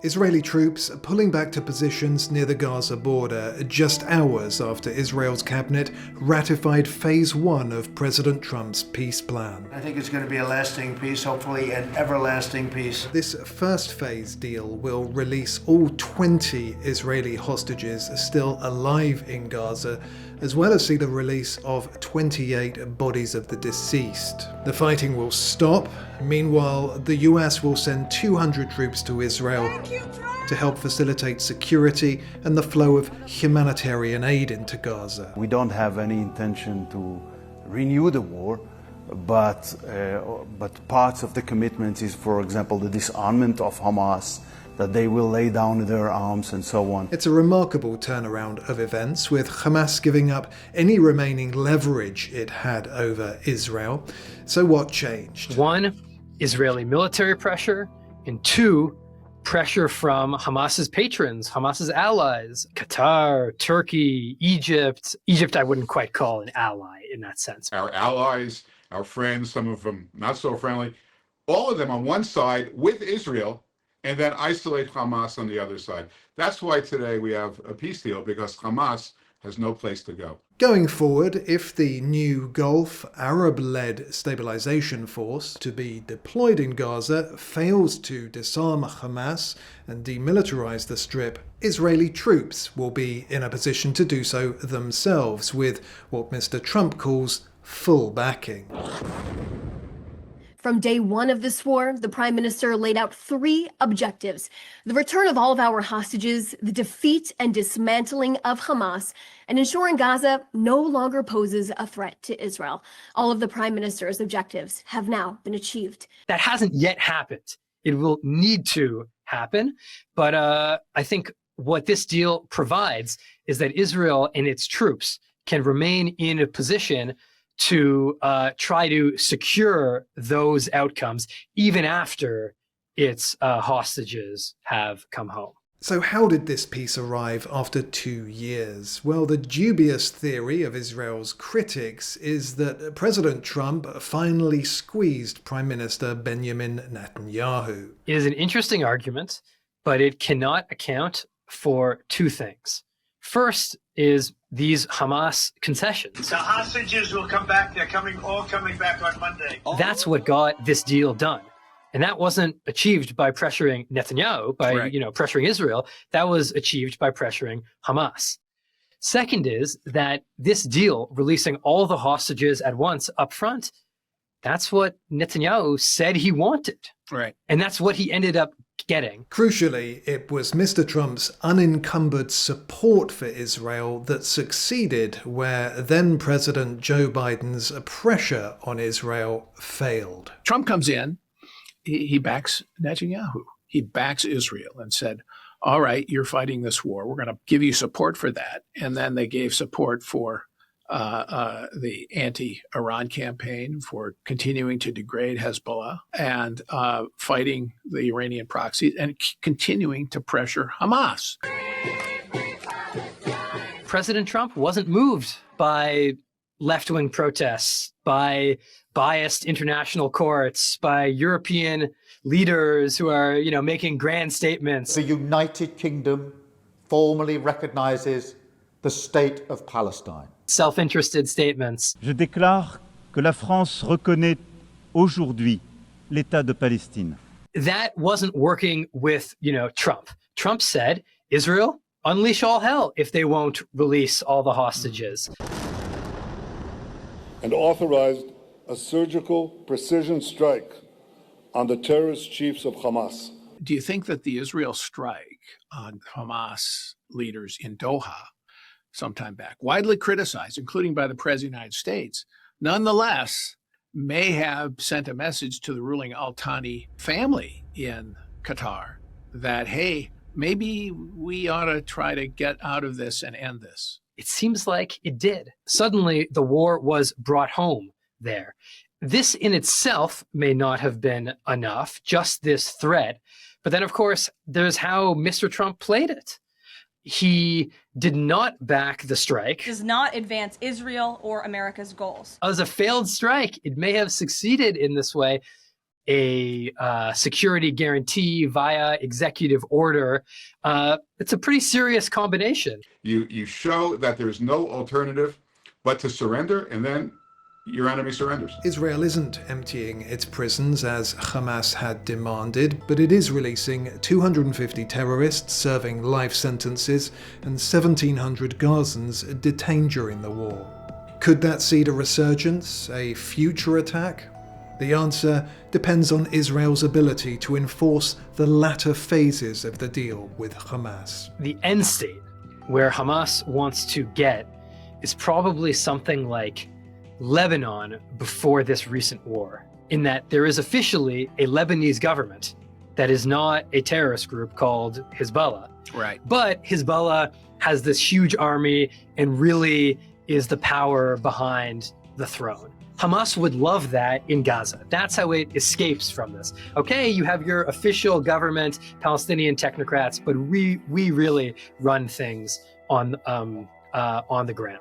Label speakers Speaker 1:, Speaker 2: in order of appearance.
Speaker 1: Israeli troops pulling back to positions near the Gaza border just hours after Israel's cabinet ratified Phase 1 of President Trump's peace plan.
Speaker 2: I think it's going to be a lasting peace, hopefully an everlasting peace.
Speaker 1: This first phase deal will release all 20 Israeli hostages still alive in Gaza, as well as see the release of 28 bodies of the deceased. The fighting will stop. Meanwhile, the US will send 200 troops to Israel to help facilitate security and the flow of humanitarian aid into Gaza.
Speaker 3: We don't have any intention to renew the war, but parts of the commitment is, for example, the disarmament of Hamas, that they will lay down their arms and so on.
Speaker 1: It's a remarkable turnaround of events, with Hamas giving up any remaining leverage it had over Israel. So what changed?
Speaker 4: 1, Israeli military pressure, and 2, pressure from Hamas's patrons, Hamas's allies, Qatar, Turkey, Egypt. Egypt I wouldn't quite call an ally in that sense.
Speaker 5: Our allies, our friends, some of them not so friendly, all of them on one side with Israel, and then isolate Hamas on the other side. That's why today we have a peace deal, because Hamas has no place to go.
Speaker 1: Going forward, if the new Gulf Arab-led stabilization force to be deployed in Gaza fails to disarm Hamas and demilitarize the Strip, Israeli troops will be in a position to do so themselves, with what Mr. Trump calls full backing.
Speaker 6: From day one of this war, the Prime Minister laid out 3 objectives: the return of all of our hostages, the defeat and dismantling of Hamas, and ensuring Gaza no longer poses a threat to Israel. All of the Prime Minister's objectives have now been achieved.
Speaker 4: That hasn't yet happened. It will need to happen. But I think what this deal provides is that Israel and its troops can remain in a position to try to secure those outcomes even after its hostages have come home.
Speaker 1: So how did this peace arrive after 2 years? Well, the dubious theory of Israel's critics is that President Trump finally squeezed Prime Minister Benjamin Netanyahu.
Speaker 4: It is an interesting argument, but it cannot account for 2 things. First is these Hamas concessions.
Speaker 2: The hostages will come back. They're all coming back on Monday.
Speaker 4: That's what got this deal done. And that wasn't achieved by pressuring Netanyahu, by pressuring Israel. That was achieved by pressuring Hamas. Second is that this deal, releasing all the hostages at once up front, that's what Netanyahu said he wanted.
Speaker 7: Right.
Speaker 4: And that's what he ended up getting.
Speaker 1: Crucially, it was Mr. Trump's unencumbered support for Israel that succeeded where then-President Joe Biden's pressure on Israel failed.
Speaker 7: Trump comes in, he backs Netanyahu. He backs Israel and said, all right, you're fighting this war. We're going to give you support for that. And then they gave support for the anti-Iran campaign, for continuing to degrade Hezbollah and fighting the Iranian proxies and continuing to pressure Hamas.
Speaker 4: President Trump wasn't moved by left-wing protests, by biased international courts, by European leaders who are, making grand statements.
Speaker 8: The United Kingdom formally recognizes the state of Palestine.
Speaker 4: Self-interested statements.
Speaker 9: Je déclare que la France reconnaît aujourd'hui l'État de Palestine.
Speaker 4: That wasn't working with, Trump. Trump said, Israel, unleash all hell if they won't release all the hostages.
Speaker 10: And authorized a surgical precision strike on the terrorist chiefs of Hamas.
Speaker 7: Do you think that the Israel strike on Hamas leaders in Doha sometime back, widely criticized, including by the President of the United States, nonetheless may have sent a message to the ruling Al Thani family in Qatar that, hey, maybe we ought to try to get out of this and end this?
Speaker 4: It seems like it did. Suddenly, the war was brought home there. This in itself may not have been enough, just this threat. But then, of course, there's how Mr. Trump played it. He did not back the strike.
Speaker 11: Does not advance Israel or America's goals.
Speaker 4: As a failed strike, it may have succeeded in this way, a security guarantee via executive order, it's a pretty serious combination.
Speaker 5: You show that there's no alternative but to surrender, and then your enemy surrenders.
Speaker 1: Israel isn't emptying its prisons as Hamas had demanded, but it is releasing 250 terrorists serving life sentences and 1,700 Gazans detained during the war. Could that seed a resurgence, a future attack? The answer depends on Israel's ability to enforce the latter phases of the deal with Hamas.
Speaker 4: The end state where Hamas wants to get is probably something like Lebanon before this recent war, in that there is officially a Lebanese government that is not a terrorist group called Hezbollah.
Speaker 7: Right.
Speaker 4: But Hezbollah has this huge army and really is the power behind the throne. Hamas would love that in Gaza. That's how it escapes from this. Okay, you have your official government, Palestinian technocrats, but we really run things on the ground.